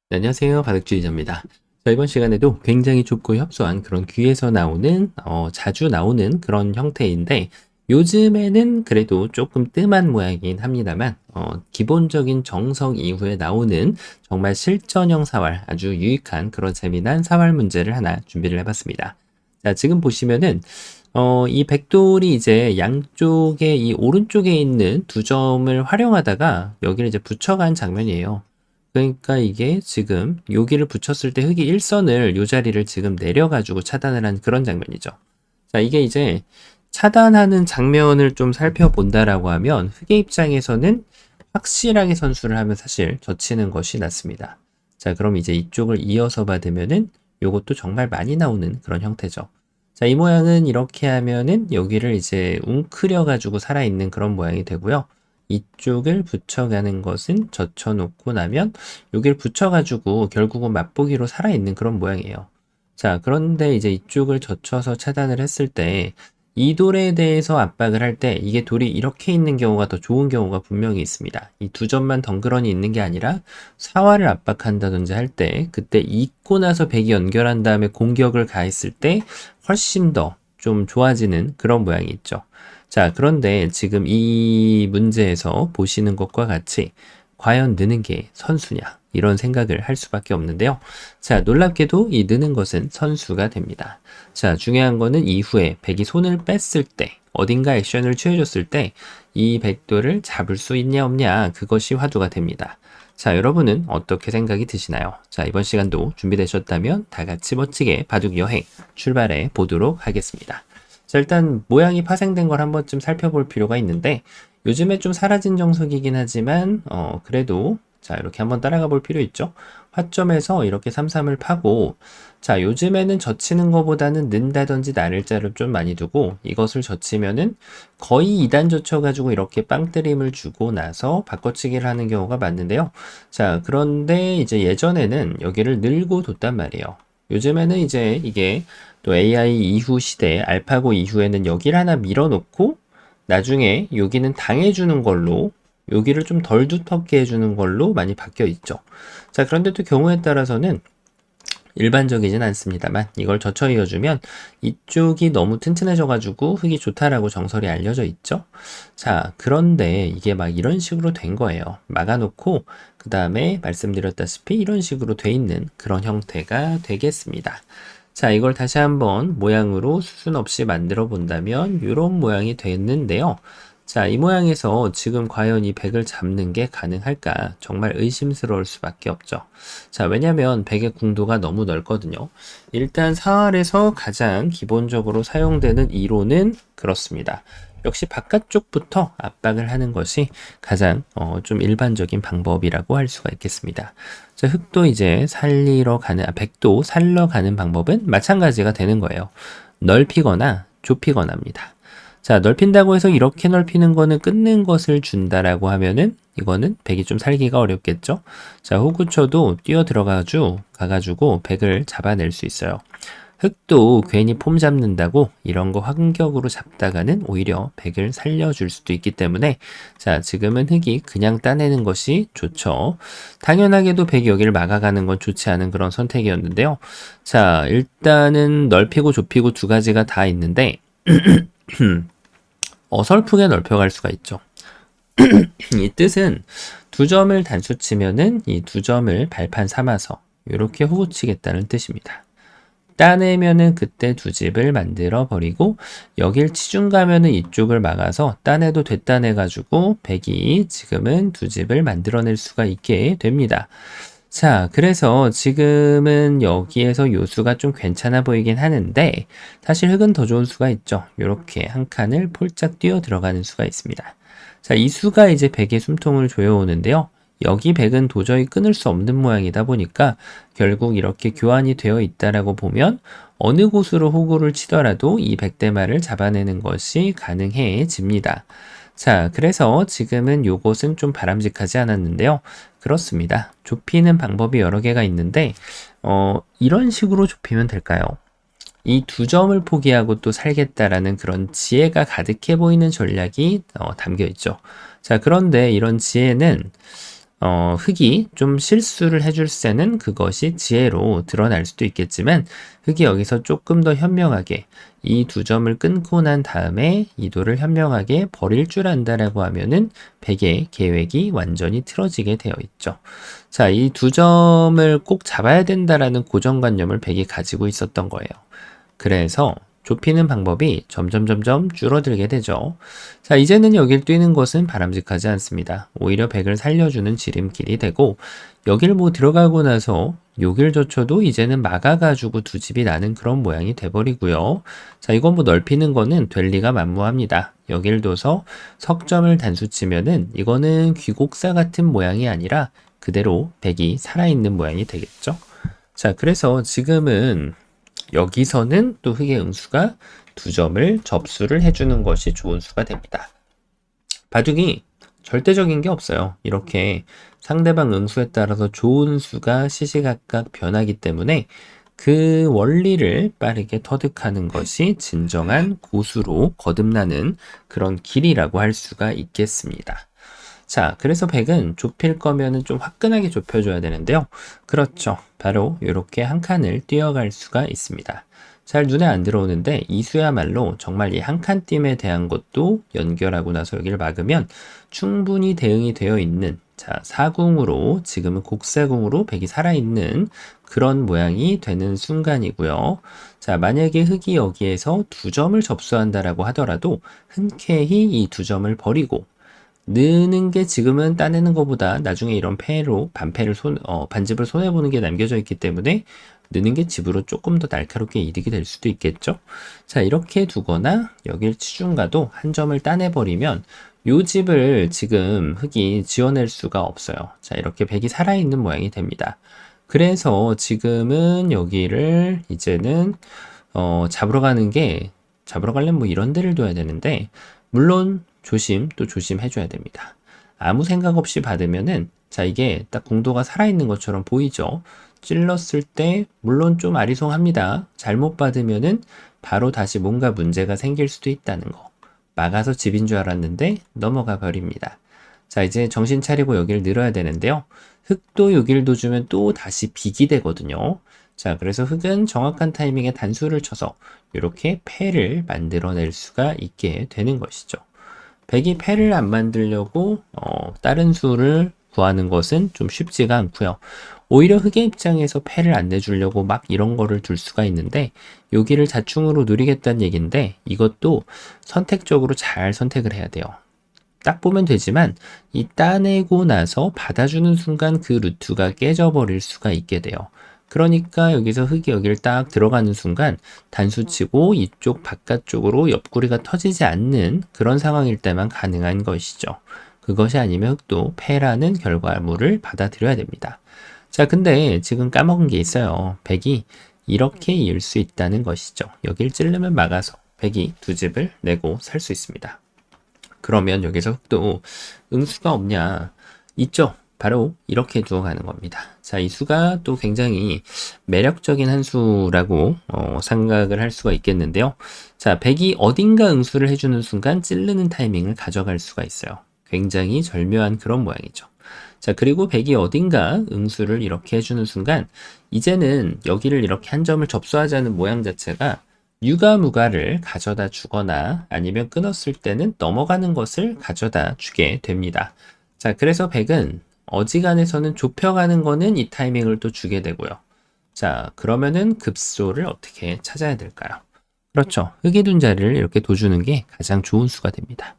네, 안녕하세요. 바둑주의자입니다. 자, 이번 시간에도 굉장히 좁고 협소한 그런 귀에서 나오는, 자주 나오는 그런 형태인데, 요즘에는 그래도 조금 뜸한 모양이긴 합니다만, 기본적인 정석 이후에 나오는 정말 실전형 사활, 아주 유익한 그런 재미난 사활 문제를 하나 준비를 해봤습니다. 자, 지금 보시면은, 이 백돌이 이제 양쪽에 이 오른쪽에 있는 두 점을 활용하다가 여기를 이제 붙여간 장면이에요. 그러니까 이게 지금 여기를 붙였을 때 흙이 일선을 요 자리를 지금 내려가지고 차단을 한 그런 장면이죠. 자, 이게 이제 차단하는 장면을 좀 살펴본다라고 하면 흙의 입장에서는 확실하게 선수를 하면 사실 젖히는 것이 낫습니다. 자, 그럼 이제 이쪽을 이어서 받으면은 요것도 정말 많이 나오는 그런 형태죠. 자, 이 모양은 이렇게 하면은 여기를 이제 웅크려 가지고 살아있는 그런 모양이 되고요. 이쪽을 붙여가는 것은 젖혀놓고 나면 여기를 붙여가지고 결국은 맛보기로 살아있는 그런 모양이에요. 자, 그런데 이제 이쪽을 젖혀서 차단을 했을 때 이 돌에 대해서 압박을 할 때 이게 돌이 이렇게 있는 경우가 더 좋은 경우가 분명히 있습니다. 이 두 점만 덩그러니 있는 게 아니라 사활을 압박한다든지 할 때 그때 잊고 나서 백이 연결한 다음에 공격을 가했을 때 훨씬 더 좀 좋아지는 그런 모양이 있죠. 자, 그런데 지금 이 문제에서 보시는 것과 같이 과연 느는 게 선수냐? 이런 생각을 할 수밖에 없는데요. 자, 놀랍게도 이 느는 것은 선수가 됩니다. 자, 중요한 거는 이후에 백이 손을 뺐을 때, 어딘가 액션을 취해줬을 때 이 백도를 잡을 수 있냐 없냐 그것이 화두가 됩니다. 자, 여러분은 어떻게 생각이 드시나요? 자, 이번 시간도 준비되셨다면 다 같이 멋지게 바둑 여행 출발해 보도록 하겠습니다. 자, 일단 모양이 파생된 걸 한 번쯤 살펴볼 필요가 있는데 요즘에 좀 사라진 정석이긴 하지만 그래도 자, 이렇게 한번 따라가 볼 필요 있죠. 화점에서 이렇게 삼삼을 파고 자, 요즘에는 젖히는 것보다는 는다든지 나를자를 좀 많이 두고 이것을 젖히면은 거의 2단 젖혀가지고 이렇게 빵때림을 주고 나서 바꿔치기를 하는 경우가 많은데요. 자, 그런데 이제 예전에는 여기를 늘고 뒀단 말이에요. 요즘에는 이제 이게 또 AI 이후 시대, 알파고 이후에는 여기를 하나 밀어놓고 나중에 여기는 당해주는 걸로 여기를 좀 덜 두텁게 해주는 걸로 많이 바뀌어 있죠. 자, 그런데 또 경우에 따라서는 일반적이진 않습니다만 이걸 젖혀 이어주면 이쪽이 너무 튼튼해져가지고 흙이 좋다라고 정설이 알려져 있죠. 자, 그런데 이게 막 이런 식으로 된 거예요. 막아놓고 그 다음에 말씀드렸다시피 이런 식으로 돼 있는 그런 형태가 되겠습니다. 자, 이걸 다시 한번 모양으로 수순 없이 만들어 본다면 이런 모양이 됐는데요. 자, 이 모양에서 지금 과연 이 백을 잡는 게 가능할까? 정말 의심스러울 수밖에 없죠. 자, 왜냐면 백의 궁도가 너무 넓거든요. 일단 사활에서 가장 기본적으로 사용되는 이론은 그렇습니다. 역시 바깥쪽부터 압박을 하는 것이 가장 좀 일반적인 방법이라고 할 수가 있겠습니다. 자, 흙도 이제 살리러 가는, 백도 살러 가는 방법은 마찬가지가 되는 거예요. 넓히거나 좁히거나입니다. 자, 넓힌다고 해서 이렇게 넓히는 거는 끊는 것을 준다라고 하면은 이거는 백이 좀 살기가 어렵겠죠? 자, 호구초도 뛰어 가가지고 백을 잡아낼 수 있어요. 흙도 괜히 폼 잡는다고 이런 거 환격으로 잡다가는 오히려 백을 살려줄 수도 있기 때문에 자, 지금은 흙이 그냥 따내는 것이 좋죠. 당연하게도 백이 여기를 막아가는 건 좋지 않은 그런 선택이었는데요. 자, 일단은 넓히고 좁히고 두 가지가 다 있는데 어설프게 넓혀갈 수가 있죠. 이 뜻은 두 점을 단수 치면은 이 두 점을 발판 삼아서 이렇게 호구 치겠다는 뜻입니다. 따내면은 그때 두 집을 만들어 버리고 여길 치중 가면은 이쪽을 막아서 따내도 됐다내 가지고 백이 지금은 두 집을 만들어낼 수가 있게 됩니다. 자, 그래서 지금은 여기에서 요수가 좀 괜찮아 보이긴 하는데 사실 흙은 더 좋은 수가 있죠. 이렇게 한 칸을 폴짝 뛰어 들어가는 수가 있습니다. 자, 이 수가 이제 백의 숨통을 조여오는데요. 여기 백은 도저히 끊을 수 없는 모양이다 보니까 결국 이렇게 교환이 되어 있다라고 보면 어느 곳으로 호구를 치더라도 이 백대마를 잡아내는 것이 가능해집니다. 자, 그래서 지금은 요것은 좀 바람직하지 않았는데요. 그렇습니다. 좁히는 방법이 여러 개가 있는데, 이런 식으로 좁히면 될까요? 이 두 점을 포기하고 또 살겠다라는 그런 지혜가 가득해 보이는 전략이 담겨 있죠. 자, 그런데 이런 지혜는 흙이 좀 실수를 해줄 때는 그것이 지혜로 드러날 수도 있겠지만 흙이 여기서 조금 더 현명하게 이 두 점을 끊고 난 다음에 이도를 현명하게 버릴 줄 안다라고 하면은 백의 계획이 완전히 틀어지게 되어 있죠. 자, 이 두 점을 꼭 잡아야 된다라는 고정관념을 백이 가지고 있었던 거예요. 그래서 좁히는 방법이 점점 줄어들게 되죠. 자, 이제는 여길 뛰는 것은 바람직하지 않습니다. 오히려 백을 살려주는 지름길이 되고 여길 뭐 들어가고 나서 요길조차도 이제는 막아가지고 두 집이 나는 그런 모양이 돼버리고요. 자, 이건 뭐 넓히는 거는 될 리가 만무합니다. 여길 둬서 석점을 단수치면은 이거는 귀곡사 같은 모양이 아니라 그대로 백이 살아있는 모양이 되겠죠. 자, 그래서 지금은 여기서는 또 흙의 응수가 두 점을 접수를 해주는 것이 좋은 수가 됩니다. 바둑이 절대적인 게 없어요. 이렇게 상대방 응수에 따라서 좋은 수가 시시각각 변하기 때문에 그 원리를 빠르게 터득하는 것이 진정한 고수로 거듭나는 그런 길이라고 할 수가 있겠습니다. 자, 그래서 백은 좁힐 거면은 좀 화끈하게 좁혀줘야 되는데요. 그렇죠. 바로 이렇게 한 칸을 뛰어갈 수가 있습니다. 잘 눈에 안 들어오는데 이 수야말로 정말 이 한 칸 띄움에 대한 것도 연결하고 나서 여기를 막으면 충분히 대응이 되어 있는, 자, 사궁으로 지금은 곡사궁으로 백이 살아있는 그런 모양이 되는 순간이고요. 자, 만약에 흙이 여기에서 두 점을 접수한다라고 하더라도 흔쾌히 이 두 점을 버리고 느는 게 지금은 따내는 것보다 나중에 이런 패로 반집을 손해보는 게 남겨져 있기 때문에 느는 게 집으로 조금 더 날카롭게 이득이 될 수도 있겠죠. 자, 이렇게 두거나 여길 치중가도 한 점을 따내버리면 요 집을 지금 흙이 지어낼 수가 없어요. 자, 이렇게 백이 살아있는 모양이 됩니다. 그래서 지금은 여기를 이제는 잡으러 가려면 뭐 이런 데를 둬야 되는데, 물론 또 조심해줘야 됩니다. 아무 생각 없이 받으면은, 자, 이게 딱 공도가 살아있는 것처럼 보이죠? 찔렀을 때, 물론 좀 아리송합니다. 잘못 받으면은 바로 다시 뭔가 문제가 생길 수도 있다는 거. 막아서 집인 줄 알았는데 넘어가 버립니다. 자, 이제 정신 차리고 여기를 늘어야 되는데요. 흙도 여기를 둬주면 또 다시 빅이 되거든요. 자, 그래서 흙은 정확한 타이밍에 단수를 쳐서 이렇게 패를 만들어낼 수가 있게 되는 것이죠. 백이 패를 안 만들려고 다른 수를 구하는 것은 좀 쉽지가 않고요. 오히려 흙의 입장에서 패를 안 내주려고 막 이런 거를 둘 수가 있는데 여기를 자충으로 누리겠다는 얘기인데 이것도 선택적으로 잘 선택을 해야 돼요. 딱 보면 되지만 이 따내고 나서 받아주는 순간 그 루트가 깨져버릴 수가 있게 돼요. 그러니까 여기서 흙이 여기를 딱 들어가는 순간 단수치고 이쪽 바깥쪽으로 옆구리가 터지지 않는 그런 상황일 때만 가능한 것이죠. 그것이 아니면 흙도 패라는 결과물을 받아들여야 됩니다. 자, 근데 지금 까먹은 게 있어요. 백이 이렇게 이을 수 있다는 것이죠. 여길 찌르면 막아서 백이 두 집을 내고 살 수 있습니다. 그러면 여기서 흙도 응수가 없냐? 있죠. 바로 이렇게 두어가는 겁니다. 자, 이 수가 또 굉장히 매력적인 한 수라고 생각을 할 수가 있겠는데요. 자, 백이 어딘가 응수를 해주는 순간 찌르는 타이밍을 가져갈 수가 있어요. 굉장히 절묘한 그런 모양이죠. 자, 그리고 백이 어딘가 응수를 이렇게 해주는 순간 이제는 여기를 이렇게 한 점을 접수하자는 모양 자체가 유가무가를 가져다 주거나 아니면 끊었을 때는 넘어가는 것을 가져다 주게 됩니다. 자, 그래서 백은 어지간해서는 좁혀가는 거는 이 타이밍을 또 주게 되고요. 자, 그러면은 급소를 어떻게 찾아야 될까요? 그렇죠. 흙이 둔 자리를 이렇게 둬주는 게 가장 좋은 수가 됩니다.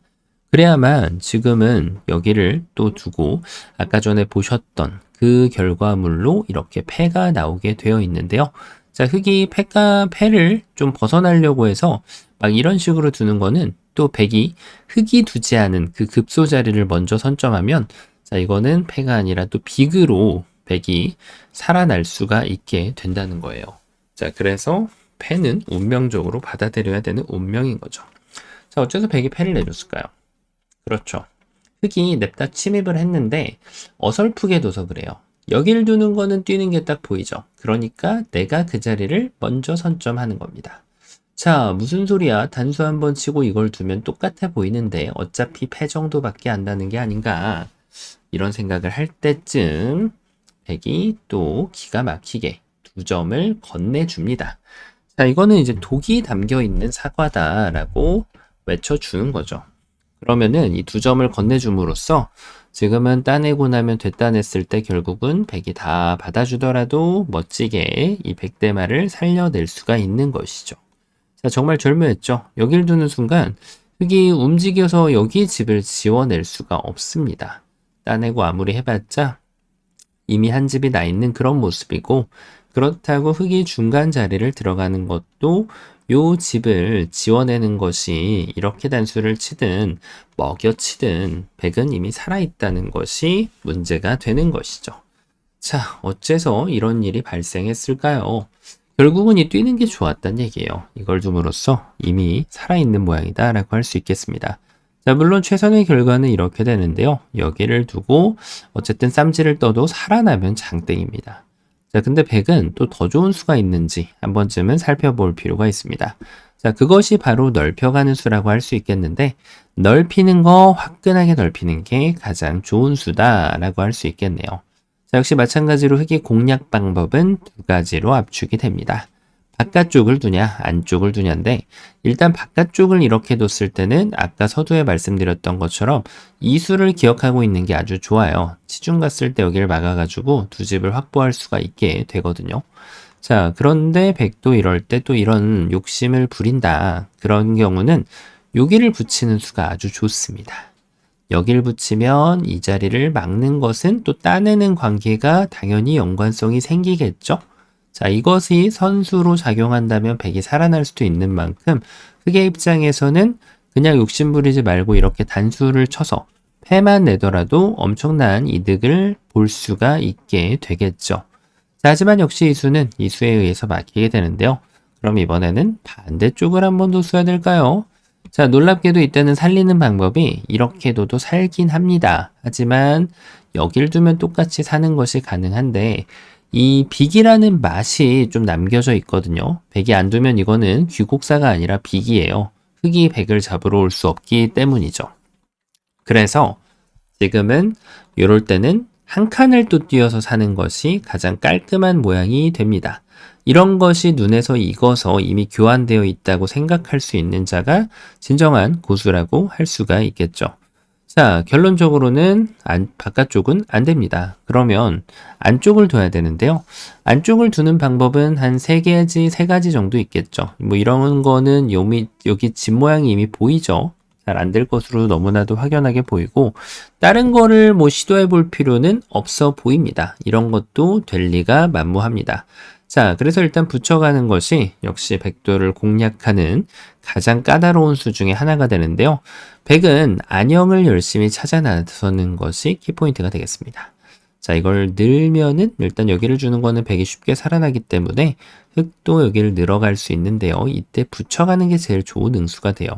그래야만 지금은 여기를 또 두고 아까 전에 보셨던 그 결과물로 이렇게 패가 나오게 되어 있는데요. 자, 흙이 패를 좀 벗어나려고 해서 막 이런 식으로 두는 거는 또 백이 흙이 두지 않은 그 급소 자리를 먼저 선점하면, 자, 이거는 패가 아니라 또 빅으로 백이 살아날 수가 있게 된다는 거예요. 자, 그래서 패는 운명적으로 받아들여야 되는 운명인 거죠. 자, 어째서 백이 패를 내줬을까요? 그렇죠. 흙이 냅다 침입을 했는데 어설프게 둬서 그래요. 여길 두는 거는 뛰는 게 딱 보이죠. 그러니까 내가 그 자리를 먼저 선점하는 겁니다. 자, 무슨 소리야? 단수 한번 치고 이걸 두면 똑같아 보이는데 어차피 패 정도밖에 안 나는 게 아닌가? 이런 생각을 할 때쯤 백이 또 기가 막히게 두 점을 건네줍니다. 자, 이거는 이제 독이 담겨 있는 사과다라고 외쳐주는 거죠. 그러면은 이 두 점을 건네줌으로써 지금은 따내고 나면 됐다 냈을 때 결국은 백이 다 받아주더라도 멋지게 이 백대마를 살려낼 수가 있는 것이죠. 자, 정말 절묘했죠. 여길 두는 순간 흙이 움직여서 여기 집을 지워낼 수가 없습니다. 따내고 아무리 해봤자 이미 한 집이 나 있는 그런 모습이고, 그렇다고 흙이 중간 자리를 들어가는 것도 요 집을 지워내는 것이 이렇게 단수를 치든 먹여치든 백은 이미 살아있다는 것이 문제가 되는 것이죠. 자, 어째서 이런 일이 발생했을까요? 결국은 이 뛰는 게 좋았단 얘기예요. 이걸 둠으로써 이미 살아있는 모양이다 라고 할 수 있겠습니다. 자, 물론 최선의 결과는 이렇게 되는데요. 여기를 두고 어쨌든 쌈지를 떠도 살아나면 장땡입니다. 자, 근데 백은 또 더 좋은 수가 있는지 한 번쯤은 살펴볼 필요가 있습니다. 자, 그것이 바로 넓혀가는 수라고 할 수 있겠는데, 넓히는 거 화끈하게 넓히는 게 가장 좋은 수다라고 할 수 있겠네요. 자, 역시 마찬가지로 흙의 공략 방법은 두 가지로 압축이 됩니다. 바깥쪽을 두냐, 안쪽을 두냐인데, 일단 바깥쪽을 이렇게 뒀을 때는 아까 서두에 말씀드렸던 것처럼 이 수를 기억하고 있는 게 아주 좋아요. 치중 갔을 때 여기를 막아가지고 두 집을 확보할 수가 있게 되거든요. 자, 그런데 백도 이럴 때 또 이런 욕심을 부린다. 그런 경우는 여기를 붙이는 수가 아주 좋습니다. 여기를 붙이면 이 자리를 막는 것은 또 따내는 관계가 당연히 연관성이 생기겠죠? 자, 이것이 선수로 작용한다면 백이 살아날 수도 있는 만큼 흑의 입장에서는 그냥 욕심 부리지 말고 이렇게 단수를 쳐서 패만 내더라도 엄청난 이득을 볼 수가 있게 되겠죠. 자, 하지만 역시 이 수는 이 수에 의해서 막히게 되는데요. 그럼 이번에는 반대쪽을 한번 둬야 될까요? 자, 놀랍게도 이때는 살리는 방법이 이렇게 둬도 살긴 합니다. 하지만 여길 두면 똑같이 사는 것이 가능한데 이 빅이라는 맛이 좀 남겨져 있거든요. 백이 안 두면 이거는 귀곡사가 아니라 빅이에요. 흑이 백을 잡으러 올 수 없기 때문이죠. 그래서 지금은 이럴 때는 한 칸을 또 띄어서 사는 것이 가장 깔끔한 모양이 됩니다. 이런 것이 눈에서 익어서 이미 교환되어 있다고 생각할 수 있는 자가 진정한 고수라고 할 수가 있겠죠. 자, 결론적으로는 바깥쪽은 안 됩니다. 그러면 안쪽을 둬야 되는데요. 안쪽을 두는 방법은 한 3가지 정도 있겠죠. 뭐 이런 거는 여기 집 모양이 이미 보이죠. 잘 안 될 것으로 너무나도 확연하게 보이고, 다른 거를 뭐 시도해 볼 필요는 없어 보입니다. 이런 것도 될 리가 만무합니다. 자, 그래서 일단 붙여가는 것이 역시 백도를 공략하는 가장 까다로운 수 중에 하나가 되는데요. 백은 안형을 열심히 찾아 나서는 것이 키포인트가 되겠습니다. 자, 이걸 늘면은 일단 여기를 주는 거는 백이 쉽게 살아나기 때문에 흙도 여기를 늘어갈 수 있는데요. 이때 붙여가는 게 제일 좋은 응수가 돼요.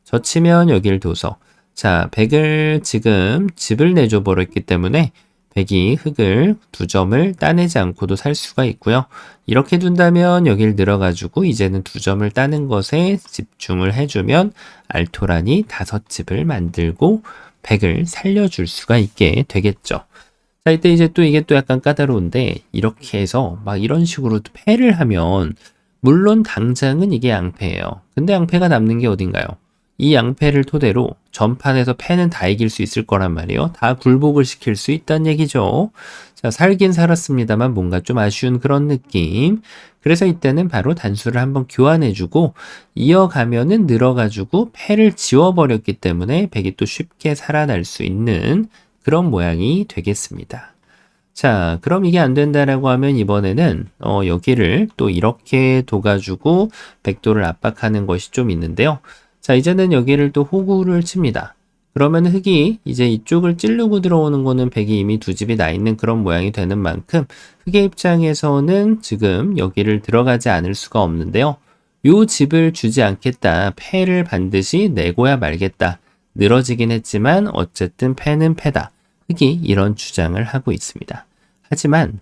젖히면 여기를 둬서, 자, 백을 지금 집을 내줘 버렸기 때문에 백이 흙을 두 점을 따내지 않고도 살 수가 있고요. 이렇게 둔다면 여기를 늘어가지고 이제는 두 점을 따는 것에 집중을 해주면 알토란이 5집을 만들고 백을 살려줄 수가 있게 되겠죠. 자, 이때 이제 또 이게 또 약간 까다로운데, 이렇게 해서 막 이런 식으로 패를 하면 물론 당장은 이게 양패예요. 근데 양패가 남는 게 어딘가요? 이 양패를 토대로 전판에서 패는 다 이길 수 있을 거란 말이에요. 다 굴복을 시킬 수 있다는 얘기죠. 자, 살긴 살았습니다만 뭔가 좀 아쉬운 그런 느낌. 그래서 이때는 바로 단수를 한번 교환해주고 이어가면은 늘어가지고 패를 지워버렸기 때문에 백이 또 쉽게 살아날 수 있는 그런 모양이 되겠습니다. 자, 그럼 이게 안 된다라고 하면 이번에는 여기를 또 이렇게 둬가지고 백도를 압박하는 것이 좀 있는데요. 자, 이제는 여기를 또 호구를 칩니다. 그러면 흙이 이제 이쪽을 찌르고 들어오는 거는 백이 이미 두 집이 나 있는 그런 모양이 되는 만큼 흙의 입장에서는 지금 여기를 들어가지 않을 수가 없는데요. 요 집을 주지 않겠다. 패를 반드시 내고야 말겠다. 늘어지긴 했지만 어쨌든 패는 패다. 흙이 이런 주장을 하고 있습니다. 하지만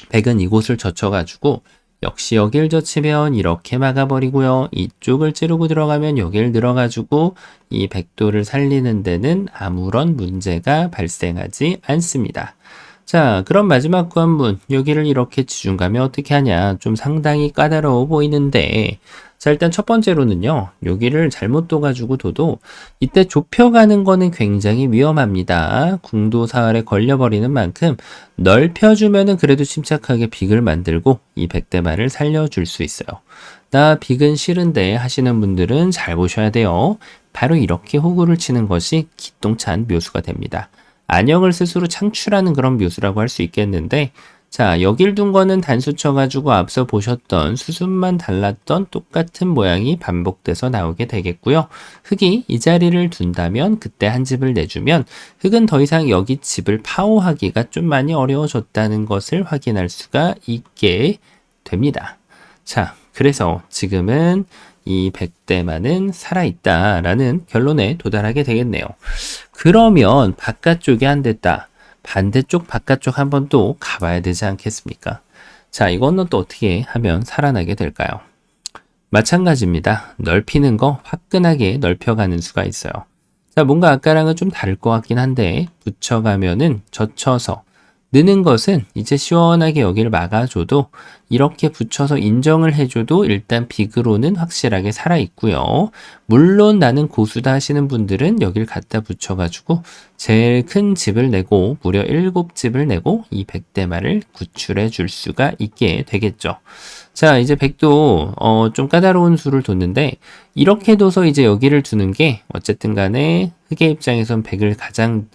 백은 이곳을 젖혀가지고 역시 여길 젖히면 이렇게 막아버리고요. 이쪽을 찌르고 들어가면 여길 들어가지고 이 백도를 살리는 데는 아무런 문제가 발생하지 않습니다. 자, 그럼 마지막 구한문 여기를 이렇게 지중가면 어떻게 하냐? 좀 상당히 까다로워 보이는데 자, 일단 첫 번째로는요. 여기를 잘못 둬가지고 둬도 이때 좁혀가는 거는 굉장히 위험합니다. 궁도 사활에 걸려버리는 만큼 넓혀주면은 그래도 침착하게 빅을 만들고 이 백대마를 살려줄 수 있어요. 나 빅은 싫은데 하시는 분들은 잘 보셔야 돼요. 바로 이렇게 호구를 치는 것이 기똥찬 묘수가 됩니다. 안형을 스스로 창출하는 그런 묘수라고 할 수 있겠는데 자, 여길 둔 거는 단수 쳐가지고 앞서 보셨던 수순만 달랐던 똑같은 모양이 반복돼서 나오게 되겠고요. 흙이 이 자리를 둔다면 그때 한 집을 내주면 흙은 더 이상 여기 집을 파호하기가 좀 많이 어려워졌다는 것을 확인할 수가 있게 됩니다. 자, 그래서 지금은 이 백대만은 살아있다라는 결론에 도달하게 되겠네요. 그러면 바깥쪽이 안 됐다. 반대쪽 바깥쪽 한번 또 가봐야 되지 않겠습니까? 자, 이거는 또 어떻게 하면 살아나게 될까요? 마찬가지입니다. 넓히는 거 화끈하게 넓혀가는 수가 있어요. 자, 뭔가 아까랑은 좀 다를 것 같긴 한데 붙여가면은 젖혀서 느는 것은 이제 시원하게 여기를 막아줘도 이렇게 붙여서 인정을 해줘도 일단 빅으로는 확실하게 살아있고요. 물론 나는 고수다 하시는 분들은 여기를 갖다 붙여가지고 제일 큰 집을 내고 무려 7집을 내고 이 백대마를 구출해 줄 수가 있게 되겠죠. 자, 이제 백도 좀 까다로운 수를 뒀는데 이렇게 둬서 이제 여기를 두는 게 어쨌든 간에 흑의 입장에선 백을 가장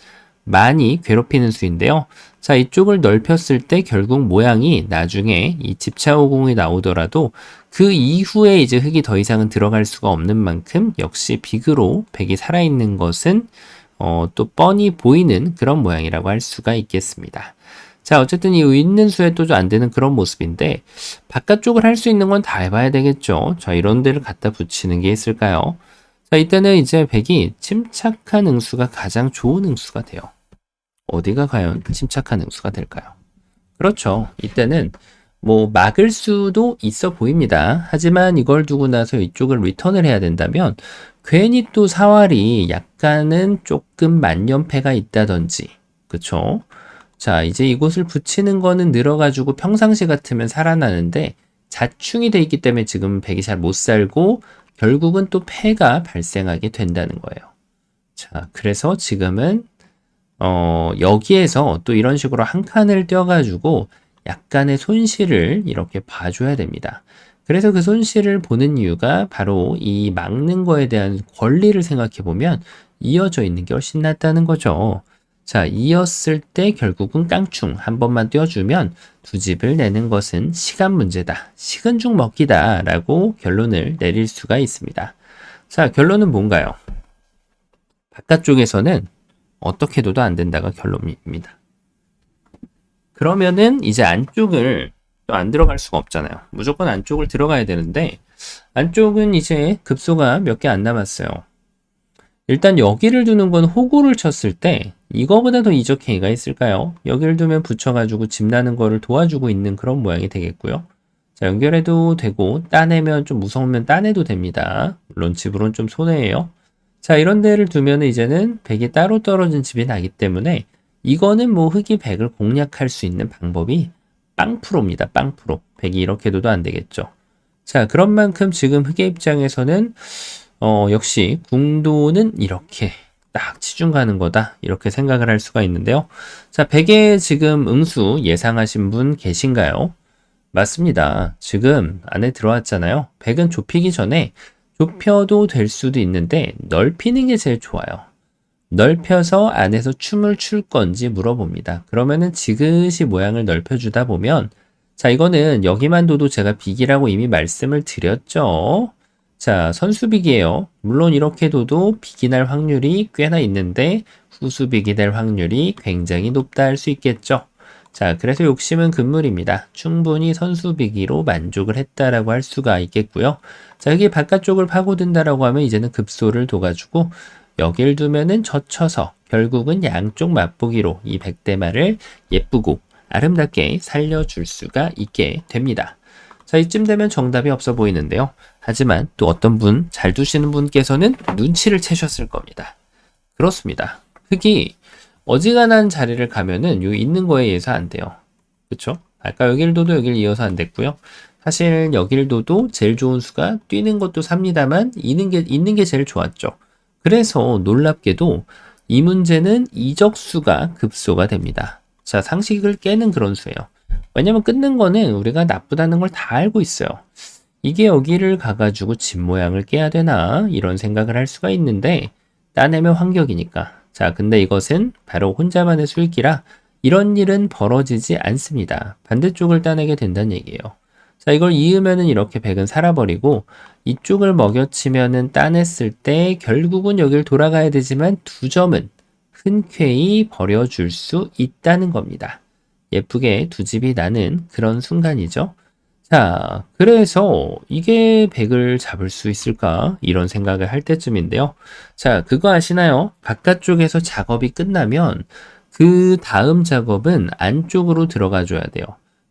많이 괴롭히는 수인데요. 자, 이쪽을 넓혔을 때 결국 모양이 나중에 이 집차오공이 나오더라도 그 이후에 이제 흙이 더 이상은 들어갈 수가 없는 만큼 역시 빅으로 백이 살아있는 것은 또 뻔히 보이는 그런 모양이라고 할 수가 있겠습니다. 자, 어쨌든 이 있는 수에 또 안 되는 그런 모습인데 바깥쪽을 할 수 있는 건 다 해봐야 되겠죠. 자, 이런 데를 갖다 붙이는 게 있을까요? 자, 이때는 이제 백이 침착한 응수가 가장 좋은 응수가 돼요. 어디가 과연 침착한 응수가 될까요? 그렇죠. 이때는 뭐 막을 수도 있어 보입니다. 하지만 이걸 두고 나서 이쪽을 리턴을 해야 된다면 괜히 또 사활이 약간은 조금 만연패가 있다든지 그쵸? 자, 이제 이곳을 붙이는 거는 늘어가지고 평상시 같으면 살아나는데 자충이 돼 있기 때문에 지금 백이 잘 못 살고 결국은 또 패가 발생하게 된다는 거예요. 자, 그래서 지금은 여기에서 또 이런 식으로 한 칸을 떼어가지고 약간의 손실을 이렇게 봐줘야 됩니다. 그래서 그 손실을 보는 이유가 바로 이 막는 거에 대한 권리를 생각해 보면 이어져 있는 게 훨씬 낫다는 거죠. 자, 이었을 때 결국은 깡충 한 번만 떼어주면 두 집을 내는 것은 시간 문제다. 식은 죽 먹기다. 라고 결론을 내릴 수가 있습니다. 자, 결론은 뭔가요? 바깥쪽에서는 어떻게 둬도 안 된다가 결론입니다. 그러면은 이제 안쪽을 또 안 들어갈 수가 없잖아요. 무조건 안쪽을 들어가야 되는데 안쪽은 이제 급소가 몇 개 안 남았어요. 일단 여기를 두는 건 호구를 쳤을 때 이거보다 더 이적 행위가 있을까요? 여기를 두면 붙여가지고 집 나는 거를 도와주고 있는 그런 모양이 되겠고요. 자, 연결해도 되고 따내면 좀 무서우면 따내도 됩니다. 물론 집으로는 좀 손해예요. 자, 이런 데를 두면 이제는 백이 따로 떨어진 집이 나기 때문에 이거는 뭐 흙이 백을 공략할 수 있는 방법이 빵프로입니다. 빵프로. 백이 이렇게 둬도 안 되겠죠. 자, 그런 만큼 지금 흙의 입장에서는 역시 궁도는 이렇게 딱 치중 가는 거다. 이렇게 생각을 할 수가 있는데요. 자, 백의 지금 응수 예상하신 분 계신가요? 맞습니다. 지금 안에 들어왔잖아요. 백은 좁히기 전에 좁혀도 될 수도 있는데 넓히는 게 제일 좋아요. 넓혀서 안에서 춤을 출 건지 물어봅니다. 그러면은 지그시 모양을 넓혀주다 보면 자, 이거는 여기만 둬도 제가 빅이라고 이미 말씀을 드렸죠. 자, 선수빅이에요. 물론 이렇게 둬도 빅이 날 확률이 꽤나 있는데 후수빅이 될 확률이 굉장히 높다 할 수 있겠죠. 자, 그래서 욕심은 금물입니다. 충분히 선수비기로 만족을 했다라고 할 수가 있겠고요. 자, 여기 바깥쪽을 파고든다라고 하면 이제는 급소를 둬가지고 여길 두면은 젖혀서 결국은 양쪽 맛보기로 이 백대마를 예쁘고 아름답게 살려줄 수가 있게 됩니다. 자, 이쯤 되면 정답이 없어 보이는데요. 하지만 또 어떤 분, 잘 두시는 분께서는 눈치를 채셨을 겁니다. 그렇습니다. 흙이 어지간한 자리를 가면은 요 있는 거에 의해서 안 돼요. 그쵸? 아까 여길도도 여길 이어서 안 됐고요. 사실 여길도도 제일 좋은 수가 뛰는 것도 삽니다만 있는 게 제일 좋았죠. 그래서 놀랍게도 이 문제는 이적수가 급소가 됩니다. 자, 상식을 깨는 그런 수예요. 왜냐면 끊는 거는 우리가 나쁘다는 걸 다 알고 있어요. 이게 여기를 가가지고 집 모양을 깨야 되나 이런 생각을 할 수가 있는데 따내면 환격이니까. 자, 근데 이것은 바로 혼자만의 술기라 이런 일은 벌어지지 않습니다. 반대쪽을 따내게 된다는 얘기예요. 자, 이걸 이으면은 이렇게 백은 살아버리고 이쪽을 먹여치면은 따냈을 때 결국은 여길 돌아가야 되지만 두 점은 흔쾌히 버려줄 수 있다는 겁니다. 예쁘게 두 집이 나는 그런 순간이죠. 자, 그래서 이게 백을 잡을 수 있을까? 이런 생각을 할 때쯤인데요. 자, 그거 아시나요? 바깥쪽에서 작업이 끝나면 그 다음 작업은 안쪽으로 들어가 줘야 돼요.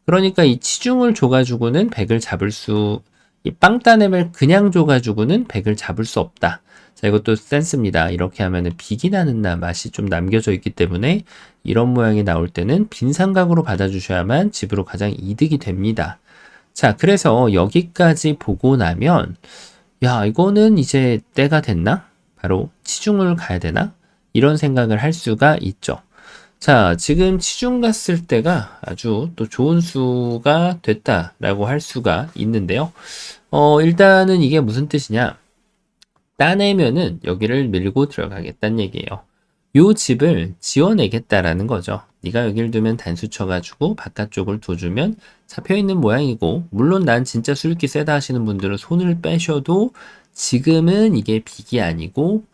그러니까 이 치중을 줘가지고는 백을 잡을 수, 이 빵따냄을 그냥 줘가지고는 백을 잡을 수 없다. 자, 이것도 센스입니다. 이렇게 하면은 비기 나는 맛이 좀 남겨져 있기 때문에 이런 모양이 나올 때는 빈 삼각으로 받아주셔야만 집으로 가장 이득이 됩니다. 자, 그래서 여기까지 보고 나면 야, 이거는 이제 때가 됐나? 바로 치중을 가야 되나? 이런 생각을 할 수가 있죠. 자, 지금 치중 갔을 때가 아주 또 좋은 수가 됐다라고 할 수가 있는데요. 일단은 이게 무슨 뜻이냐? 따내면은 여기를 밀고 들어가겠다는 얘기예요. 요 집을 지워내겠다라는 거죠. 네가 여길 두면 단수 쳐가지고 바깥쪽을 둬주면 잡혀있는 모양이고, 물론 난 진짜 술기 세다 하시는 분들은 손을 빼셔도 지금은 이게 빅이 아니고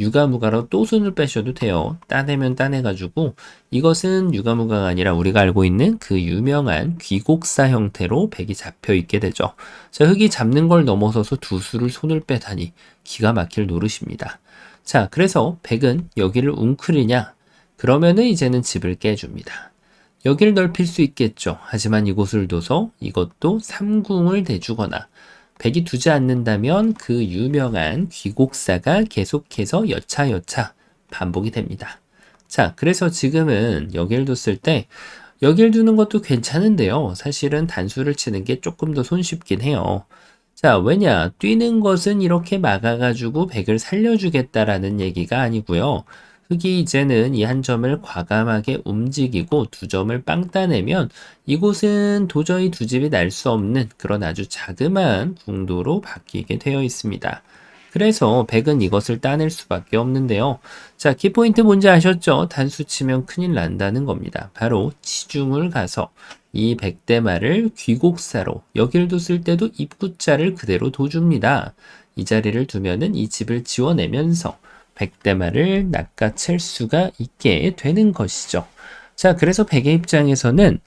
유가무가로 또 손을 빼셔도 돼요. 따내면 따내가지고 이것은 유가무가가 아니라 우리가 알고 있는 그 유명한 귀곡사 형태로 백이 잡혀있게 되죠. 자, 흙이 잡는 걸 넘어서서 두 수를 손을 빼다니 기가 막힐 노릇입니다. 자, 그래서 백은 여기를 웅크리냐? 그러면은 이제는 집을 깨줍니다. 여기를 넓힐 수 있겠죠. 하지만 이곳을 둬서 이것도 삼궁을 대주거나 백이 두지 않는다면 그 유명한 귀곡사가 계속해서 여차여차 반복이 됩니다. 자, 그래서 지금은 여기를 뒀을 때 여기를 두는 것도 괜찮은데요. 사실은 단수를 치는 게 조금 더 손쉽긴 해요. 자, 왜냐? 뛰는 것은 이렇게 막아가지고 백을 살려주겠다라는 얘기가 아니고요. 흙이 이제는 이 한 점을 과감하게 움직이고 두 점을 빵 따내면 이곳은 도저히 두 집이 날 수 없는 그런 아주 자그마한 궁도로 바뀌게 되어 있습니다. 그래서 백은 이것을 따낼 수밖에 없는데요. 자, 키포인트 뭔지 아셨죠? 단수 치면 큰일 난다는 겁니다. 바로 치중을 가서 이 백대마를 귀곡사로 여길 뒀을 때도 입구자를 그대로 둬줍니다. 이 자리를 두면은 이 집을 지워내면서 백대마를 낚아챌 수가 있게 되는 것이죠. 자, 그래서 백의 입장에서는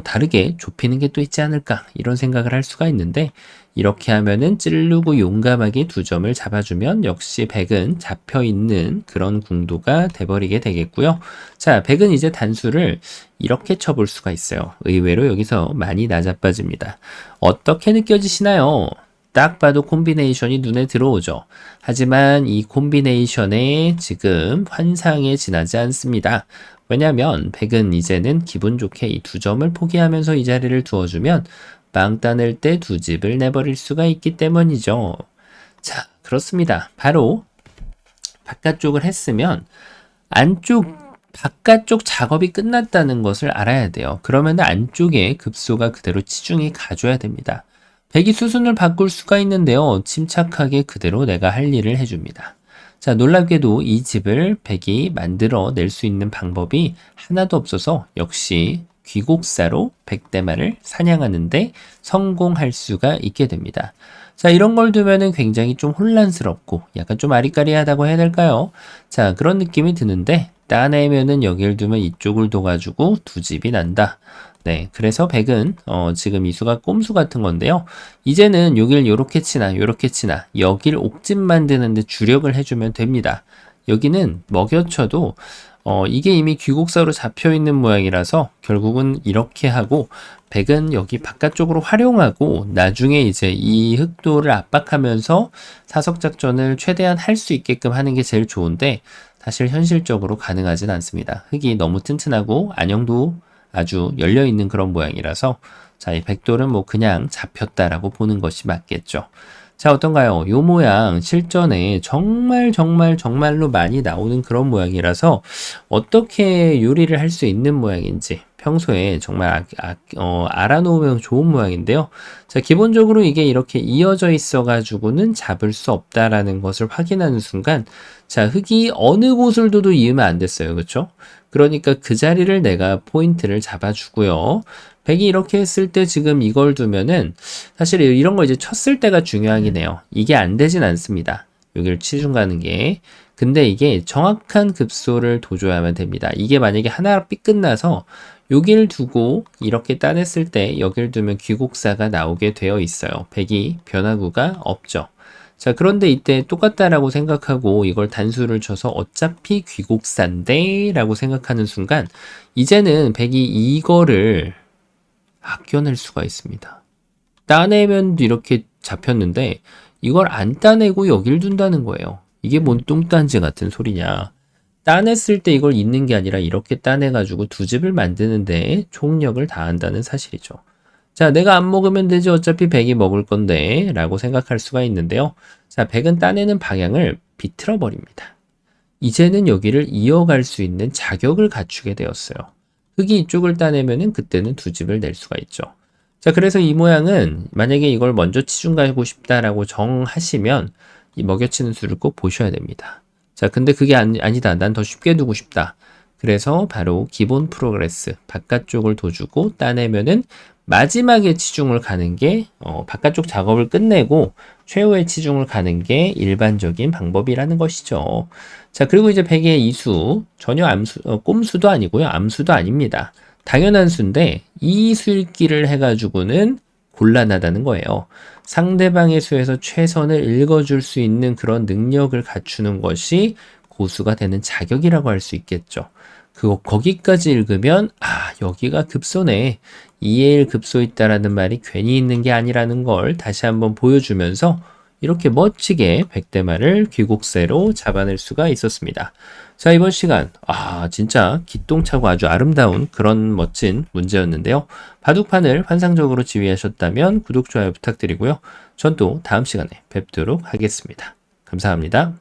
다르게 좁히는 게 또 있지 않을까 이런 생각을 할 수가 있는데 이렇게 하면은 찌르고 용감하게 두 점을 잡아주면 역시 백은 잡혀있는 그런 궁도가 돼버리게 되겠고요. 자, 백은 이제 단수를 이렇게 쳐볼 수가 있어요. 의외로 여기서 많이 낮아빠집니다. 어떻게 느껴지시나요? 딱 봐도 콤비네이션이 눈에 들어오죠. 하지만 이 콤비네이션에 지금 환상에 지나지 않습니다. 왜냐하면 백은 이제는 기분 좋게 이 두 점을 포기하면서 이 자리를 두어주면 빵 따낼 때 두 집을 내버릴 수가 있기 때문이죠. 자, 그렇습니다. 바로 바깥쪽을 했으면 바깥쪽 작업이 끝났다는 것을 알아야 돼요. 그러면 안쪽에 급소가 그대로 치중이 가줘야 됩니다. 백이 수순을 바꿀 수가 있는데요. 침착하게 그대로 내가 할 일을 해줍니다. 자, 놀랍게도 이 집을 백이 만들어 낼 수 있는 방법이 하나도 없어서 역시 귀곡사로 백대마를 사냥하는데 성공할 수가 있게 됩니다. 자, 이런 걸 두면은 굉장히 좀 혼란스럽고 약간 좀 아리까리하다고 해야 될까요? 자, 그런 느낌이 드는데 따내면은 여기를 두면 이쪽을 둬가지고 두 집이 난다. 네, 그래서 백은 지금 이 수가 꼼수 같은 건데요. 이제는 여길 요렇게 치나 요렇게 치나 여길 옥집 만드는데 주력을 해주면 됩니다. 여기는 먹여쳐도 이게 이미 귀곡사로 잡혀 있는 모양이라서 결국은 이렇게 하고 백은 여기 바깥쪽으로 활용하고 나중에 이제 이 흑도를 압박하면서 사석 작전을 최대한 할 수 있게끔 하는 게 제일 좋은데 사실 현실적으로 가능하진 않습니다. 흑이 너무 튼튼하고 안형도 아주 열려 있는 그런 모양이라서 자, 이 백돌은 뭐 그냥 잡혔다라고 보는 것이 맞겠죠. 자, 어떤가요? 요 모양 실전에 정말로 많이 나오는 그런 모양이라서 어떻게 요리를 할 수 있는 모양인지 평소에 정말 알아놓으면 좋은 모양인데요. 자, 기본적으로 이게 이렇게 이어져 있어 가지고는 잡을 수 없다라는 것을 확인하는 순간 자, 흑이 어느 곳을 둬도 이으면 안 됐어요. 그렇죠? 그러니까 그 자리를 내가 포인트를 잡아주고요. 백이 이렇게 했을 때 지금 이걸 두면은 사실 이런 거 이제 쳤을 때가 중요하긴 해요. 이게 안 되진 않습니다. 여기를 치중 가는 게. 근데 이게 정확한 급소를 둬줘야만 됩니다. 이게 만약에 하나 삐끗나서 여기를 두고 이렇게 따냈을 때 여기를 두면 귀곡사가 나오게 되어 있어요. 백이 변화구가 없죠. 자, 그런데 이때 똑같다라고 생각하고 이걸 단수를 쳐서 어차피 귀곡사인데 라고 생각하는 순간 이제는 백이 이거를 아껴낼 수가 있습니다. 따내면 이렇게 잡혔는데 이걸 안 따내고 여길 둔다는 거예요. 이게 뭔 뚱딴지 같은 소리냐. 따냈을 때 이걸 잇는 게 아니라 이렇게 따내가지고 두 집을 만드는데 총력을 다한다는 사실이죠. 자, 내가 안 먹으면 되지 어차피 백이 먹을 건데 라고 생각할 수가 있는데요. 자, 백은 따내는 방향을 비틀어 버립니다. 이제는 여기를 이어갈 수 있는 자격을 갖추게 되었어요. 흑이 이쪽을 따내면은 그때는 두 집을 낼 수가 있죠. 자, 그래서 이 모양은 만약에 이걸 먼저 치중 가고 싶다라고 정하시면 이 먹여치는 수를 꼭 보셔야 됩니다. 자, 근데 그게 아니다. 난 더 쉽게 두고 싶다. 그래서 바로 기본 프로그레스 바깥쪽을 둬주고 따내면은 마지막에 치중을 가는 게 바깥쪽 작업을 끝내고 최후의 치중을 가는 게 일반적인 방법이라는 것이죠. 자, 그리고 이제 백의 이수 전혀 꼼수도 아니고요. 암수도 아닙니다. 당연한 수인데 이 수읽기를 해가지고는 곤란하다는 거예요. 상대방의 수에서 최선을 읽어줄 수 있는 그런 능력을 갖추는 것이 고수가 되는 자격이라고 할 수 있겠죠. 거기까지 읽으면 여기가 급소네. 2의 1 급소 있다라는 말이 괜히 있는 게 아니라는 걸 다시 한번 보여주면서 이렇게 멋지게 백대마를 귀곡새로 잡아낼 수가 있었습니다. 자, 이번 시간 진짜 기똥차고 아주 아름다운 그런 멋진 문제였는데요. 바둑판을 환상적으로 지휘하셨다면 구독, 좋아요 부탁드리고요. 전 또 다음 시간에 뵙도록 하겠습니다. 감사합니다.